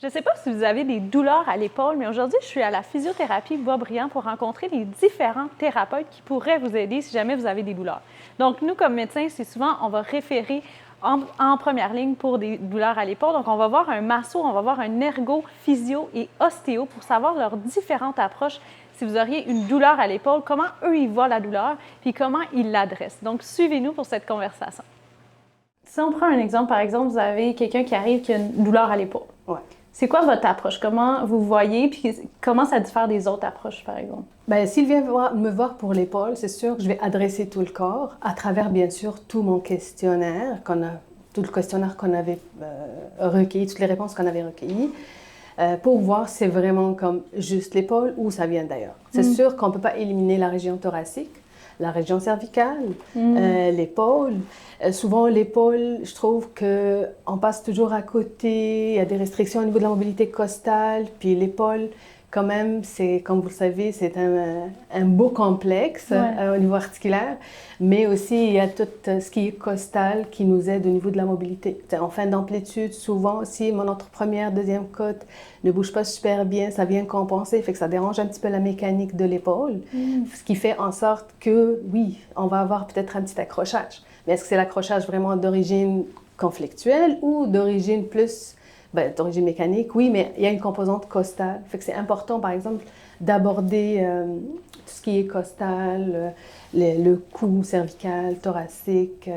Je ne sais pas si vous avez des douleurs à l'épaule, mais aujourd'hui, je suis à la physiothérapie Boisbriand pour rencontrer les différents thérapeutes qui pourraient vous aider si jamais vous avez des douleurs. Donc, nous, comme médecins, c'est souvent, on va référer en première ligne pour des douleurs à l'épaule. Donc, on va voir un masso, on va voir un ergo, physio et ostéo pour savoir leurs différentes approches. Si vous auriez une douleur à l'épaule, comment eux, ils voient la douleur, puis comment ils l'adressent. Donc, suivez-nous pour cette conversation. Si on prend un exemple, par exemple, vous avez quelqu'un qui arrive qui a une douleur à l'épaule. Ouais. C'est quoi votre approche? Comment vous voyez, puis comment ça diffère des autres approches, par exemple? Bien, s'il vient me voir pour l'épaule, c'est sûr que je vais adresser tout le corps à travers, bien sûr, tout mon questionnaire, tout le questionnaire qu'on avait recueilli, toutes les réponses qu'on avait recueillies, pour voir si c'est vraiment comme juste l'épaule ou ça vient d'ailleurs. C'est sûr qu'on ne peut pas éliminer la région thoracique, la région cervicale, l'épaule. Souvent, l'épaule, je trouve qu'on passe toujours à côté, il y a des restrictions au niveau de la mobilité costale, puis l'épaule, quand même, c'est, comme vous le savez, c'est un beau complexe au niveau articulaire, mais aussi il y a tout ce qui est costal qui nous aide au niveau de la mobilité. En fin d'amplitude, souvent, si notre première, deuxième côte ne bouge pas super bien, ça vient compenser, fait que ça dérange un petit peu la mécanique de l'épaule, ce qui fait en sorte que, oui, on va avoir peut-être un petit accrochage. Mais est-ce que c'est l'accrochage vraiment d'origine conflictuelle ou d'origine plus... d'origine mécanique, oui, mais il y a une composante costale. Fait que c'est important, par exemple, d'aborder tout ce qui est costal, le cou cervical, thoracique.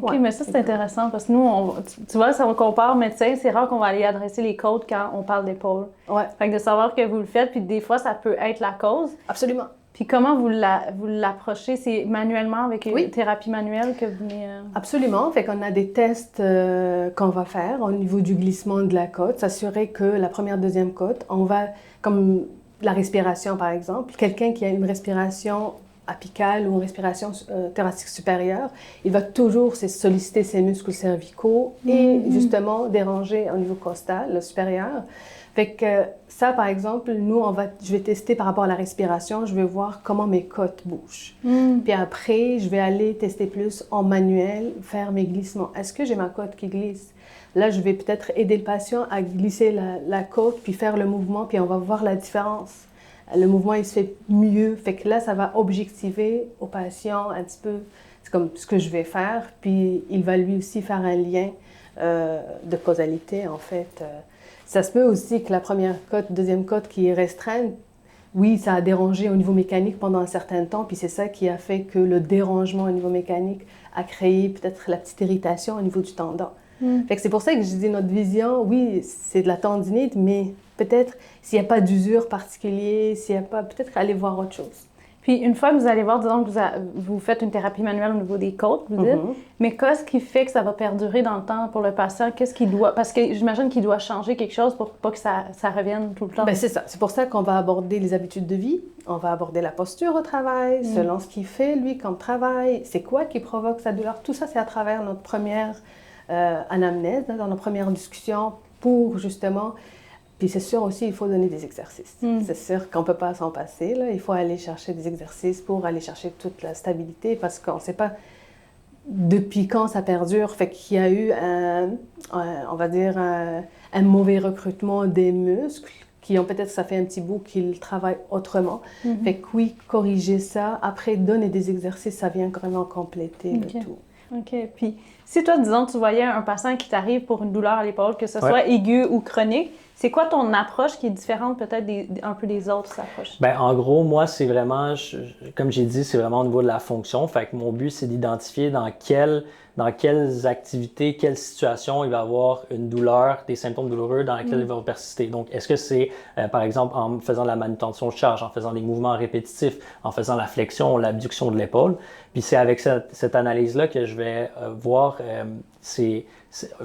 OK, mais ça, c'est intéressant parce que nous, tu vois, si on compare médecin, c'est rare qu'on va aller adresser les côtes quand on parle d'épaule. Ouais. Fait que de savoir que vous le faites, puis des fois, ça peut être la cause. Absolument. Puis comment vous l'approchez? C'est manuellement, avec une thérapie manuelle que vous venez... Absolument. Fait qu'on a des tests qu'on va faire au niveau du glissement de la côte, s'assurer que la première, deuxième côte, on va, comme la respiration par exemple, quelqu'un qui a une respiration apicale ou une respiration thoracique supérieure, il va toujours solliciter ses muscles cervicaux et justement déranger au niveau costal, le supérieur. Fait que ça, par exemple, je vais tester par rapport à la respiration, je vais voir comment mes côtes bougent. Puis après, je vais aller tester plus en manuel, faire mes glissements. Est-ce que j'ai ma côte qui glisse? Là, je vais peut-être aider le patient à glisser la côte, puis faire le mouvement, puis on va voir la différence. Le mouvement, il se fait mieux. Fait que là, ça va objectiver au patient un petit peu, c'est comme ce que je vais faire, puis il va lui aussi faire un lien de causalité, en fait. Ça se peut aussi que la première côte, deuxième côte qui est restreinte, oui, ça a dérangé au niveau mécanique pendant un certain temps, puis c'est ça qui a fait que le dérangement au niveau mécanique a créé peut-être la petite irritation au niveau du tendon. Fait que c'est pour ça que je dis notre vision, oui, c'est de la tendinite, mais peut-être s'il n'y a pas d'usure particulière, s'il n'y a pas, peut-être aller voir autre chose. Puis une fois que vous allez voir, disons que vous faites une thérapie manuelle au niveau des côtes, vous dites, mais qu'est-ce qui fait que ça va perdurer dans le temps pour le patient? Qu'est-ce qu'il doit... Parce que j'imagine qu'il doit changer quelque chose pour pas que ça revienne tout le temps. Bien, c'est ça. C'est pour ça qu'on va aborder les habitudes de vie, on va aborder la posture au travail, selon ce qu'il fait, lui, comme travail, c'est quoi qui provoque sa douleur. Tout ça, c'est à travers notre première anamnèse, dans nos premières discussions pour justement... Puis c'est sûr aussi, il faut donner des exercices. C'est sûr qu'on ne peut pas s'en passer. Là. Il faut aller chercher des exercices pour aller chercher toute la stabilité parce qu'on ne sait pas depuis quand ça perdure. Fait qu'il y a eu on va dire, un mauvais recrutement des muscles qui ont peut-être, ça fait un petit bout qu'ils travaillent autrement. Fait que oui, corriger ça. Après, donner des exercices, ça vient vraiment compléter le tout. OK. Puis si toi, disons, tu voyais un patient qui t'arrive pour une douleur à l'épaule, que ce soit aiguë ou chronique, c'est quoi ton approche qui est différente peut-être un peu des autres approches? Bien, en gros, moi, c'est vraiment, comme j'ai dit, c'est vraiment au niveau de la fonction. Fait que mon but, c'est d'identifier dans quelles activités, quelles situations il va avoir une douleur, des symptômes douloureux dans lesquels il va persister. Donc, est-ce que c'est, par exemple, en faisant de la manutention de charge, en faisant des mouvements répétitifs, en faisant la flexion, l'abduction de l'épaule? Puis c'est avec cette analyse-là que je vais voir,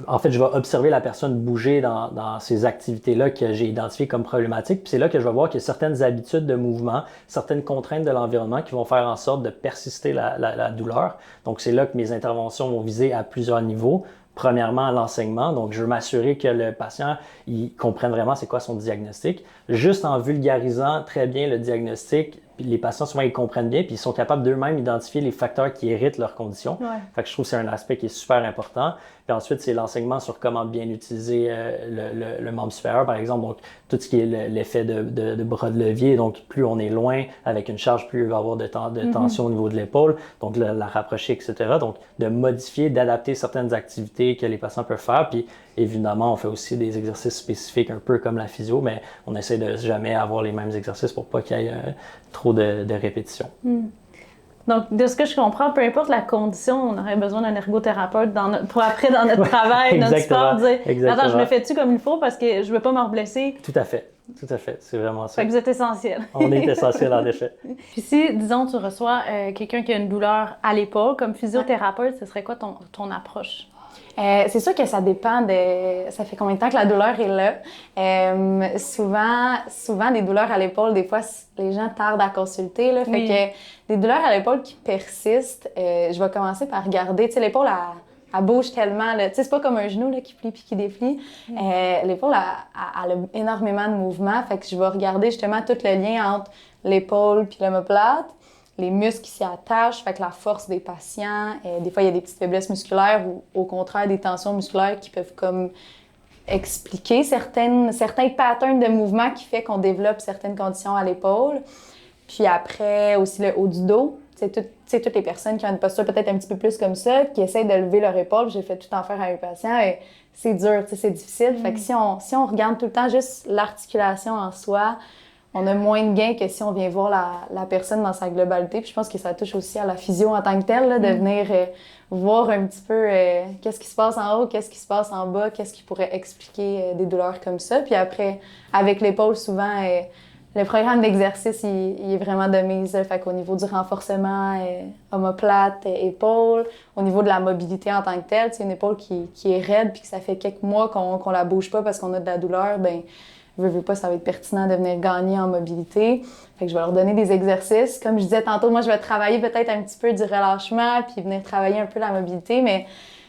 en fait, je vais observer la personne bouger dans ces activités-là que j'ai identifiées comme problématiques. Puis c'est là que je vais voir qu'il y a certaines habitudes de mouvement, certaines contraintes de l'environnement qui vont faire en sorte de persister la douleur. Donc, c'est là que mes interventions vont viser à plusieurs niveaux. Premièrement, l'enseignement. Donc, je veux m'assurer que le patient il comprenne vraiment c'est quoi son diagnostic. Juste en vulgarisant très bien le diagnostic, les patients, souvent, ils comprennent bien, puis ils sont capables d'eux-mêmes identifier les facteurs qui irritent leur condition. Ouais. Fait que je trouve que c'est un aspect qui est super important. Puis ensuite, c'est l'enseignement sur comment bien utiliser le membre supérieur, par exemple. Donc, tout ce qui est l'effet de bras de levier. Donc, plus on est loin avec une charge, plus il va y avoir de tension au niveau de l'épaule. Donc, la rapprocher, etc. Donc, de modifier, d'adapter certaines activités que les patients peuvent faire. Puis, évidemment, on fait aussi des exercices spécifiques, un peu comme la physio, mais on essaie de jamais avoir les mêmes exercices pour pas qu'il y ait trop de répétitions. Donc, de ce que je comprends, peu importe la condition, on aurait besoin d'un ergothérapeute pour après, dans notre travail, notre sport, dire « Attends, je me fais-tu comme il faut parce que je ne veux pas me reblesser? » Tout à fait. Tout à fait. C'est vraiment ça. Fait que vous êtes essentiel. On est essentiel, en effet. Puis si, disons, tu reçois quelqu'un qui a une douleur à l'épaule, comme physiothérapeute, ce serait quoi ton approche? C'est sûr que ça dépend de... Ça fait combien de temps que la douleur est là. Souvent, des douleurs à l'épaule, des fois, les gens tardent à consulter. Là, fait que des douleurs à l'épaule qui persistent, je vais commencer par regarder. Tu sais, l'épaule, elle bouge tellement. Tu sais, c'est pas comme un genou là, qui plie puis qui déplie. L'épaule, elle a énormément de mouvements. Fait que je vais regarder justement tout le lien entre l'épaule puis l'omoplate. Les muscles qui s'y attachent, fait que la force des patients. Des fois, il y a des petites faiblesses musculaires ou au contraire des tensions musculaires qui peuvent comme expliquer certains patterns de mouvement qui fait qu'on développe certaines conditions à l'épaule. Puis après, aussi le haut du dos. C'est toutes les personnes qui ont une posture peut-être un petit peu plus comme ça, qui essayent de lever leur épaule. J'ai fait tout en faire à un patient et c'est dur, c'est difficile. Fait que si on regarde tout le temps juste l'articulation en soi, on a moins de gains que si on vient voir la personne dans sa globalité. Puis je pense que ça touche aussi à la physio en tant que telle, là, de venir voir un petit peu qu'est-ce qui se passe en haut, qu'est-ce qui se passe en bas, qu'est-ce qui pourrait expliquer des douleurs comme ça. Puis après, avec l'épaule, souvent, le programme d'exercice, il est vraiment de mise. Fait qu'au niveau du renforcement, omoplate, épaule, au niveau de la mobilité en tant que telle, c'est une épaule qui est raide puis que ça fait quelques mois qu'on la bouge pas parce qu'on a de la douleur, ben veux pas, ça va être pertinent de venir gagner en mobilité. Fait que je vais leur donner des exercices. Comme je disais tantôt, moi, je vais travailler peut-être un petit peu du relâchement puis venir travailler un peu la mobilité, mais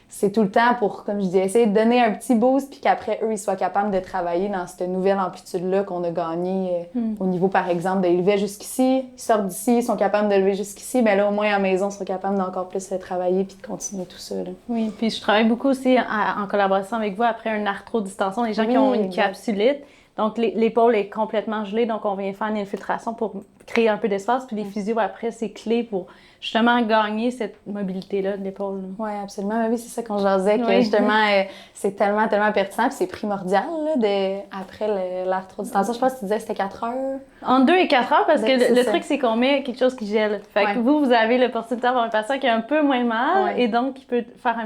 c'est tout le temps pour, comme je dis, essayer de donner un petit boost puis qu'après, eux, ils soient capables de travailler dans cette nouvelle amplitude-là qu'on a gagnée au niveau, par exemple, de lever jusqu'ici. Ils sortent d'ici, ils sont capables de lever jusqu'ici, mais là, au moins, à la maison, ils sont capables d'encore plus travailler puis de continuer tout ça. Là. Oui, puis je travaille beaucoup aussi en collaboration avec vous après une arthrodistension, les gens qui ont une capsulite. Donc, l'épaule est complètement gelée, donc on vient faire une infiltration pour créer un peu d'espace. Puis les physios, après, c'est clé pour justement gagner cette mobilité-là de l'épaule. Oui, absolument. Oui, c'est ça qu'on jasait, que justement, c'est tellement, tellement pertinent. Puis c'est primordial, là, après l'arthrodistension. Je pense que tu disais que c'était 4 heures. Entre 2 et 4 heures, parce que le truc, c'est qu'on met quelque chose qui gèle. Fait que vous avez l'opportunité d'avoir un patient qui a un peu moins mal et donc qui peut faire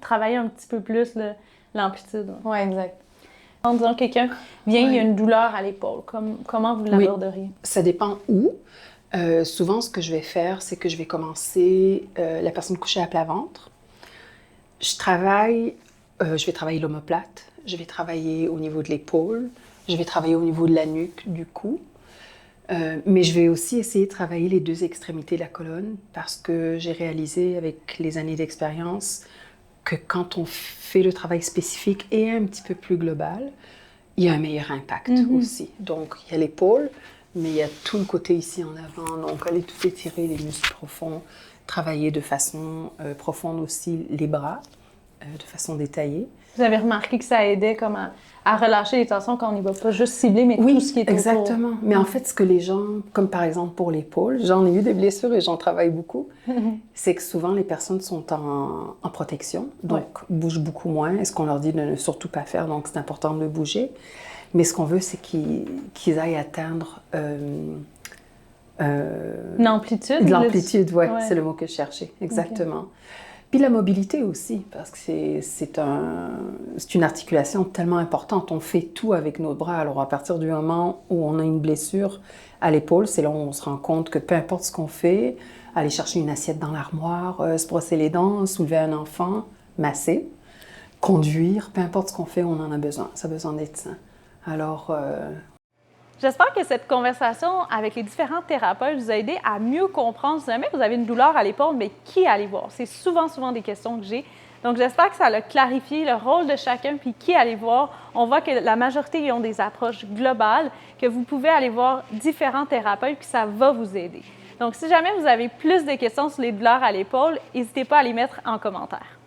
travailler un petit peu plus l'amplitude. Oui, exact. En disant quelqu'un vient, il y a une douleur à l'épaule, comment vous l'aborderiez? Ça dépend où. Souvent, ce que je vais faire, c'est que je vais commencer la personne couchée à plat ventre. Je vais travailler l'omoplate, je vais travailler au niveau de l'épaule, je vais travailler au niveau de la nuque, du cou. Mais je vais aussi essayer de travailler les deux extrémités de la colonne parce que j'ai réalisé avec les années d'expérience que quand on fait le travail spécifique et un petit peu plus global, il y a un meilleur impact aussi. Donc, il y a l'épaule, mais il y a tout le côté ici en avant. Donc, aller tout étirer, les muscles profonds, travailler de façon profonde aussi les bras, de façon détaillée. Vous avez remarqué que ça aidait comme à relâcher les tensions quand on n'y va pas juste cibler, mais tout ce qui est autour. Exactement. Mais en fait, ce que les gens, comme par exemple pour l'épaule, j'en ai eu des blessures et j'en travaille beaucoup, c'est que souvent les personnes sont en protection, donc bougent beaucoup moins. Et ce qu'on leur dit de ne surtout pas faire, donc c'est important de bouger. Mais ce qu'on veut, c'est qu'ils aillent atteindre... l'amplitude? L'amplitude, oui, c'est le mot que je cherchais, exactement. Okay. Puis la mobilité aussi, parce que c'est une articulation tellement importante. On fait tout avec nos bras. Alors, à partir du moment où on a une blessure à l'épaule, c'est là où on se rend compte que peu importe ce qu'on fait, aller chercher une assiette dans l'armoire, se brosser les dents, soulever un enfant, masser, conduire, peu importe ce qu'on fait, on en a besoin. Ça a besoin d'être sain. Alors... J'espère que cette conversation avec les différents thérapeutes vous a aidé à mieux comprendre si jamais vous avez une douleur à l'épaule, mais qui aller voir? C'est souvent des questions que j'ai. Donc, j'espère que ça a clarifié le rôle de chacun, puis qui aller voir. On voit que la majorité ils ont des approches globales, que vous pouvez aller voir différents thérapeutes, puis ça va vous aider. Donc, si jamais vous avez plus de questions sur les douleurs à l'épaule, n'hésitez pas à les mettre en commentaire.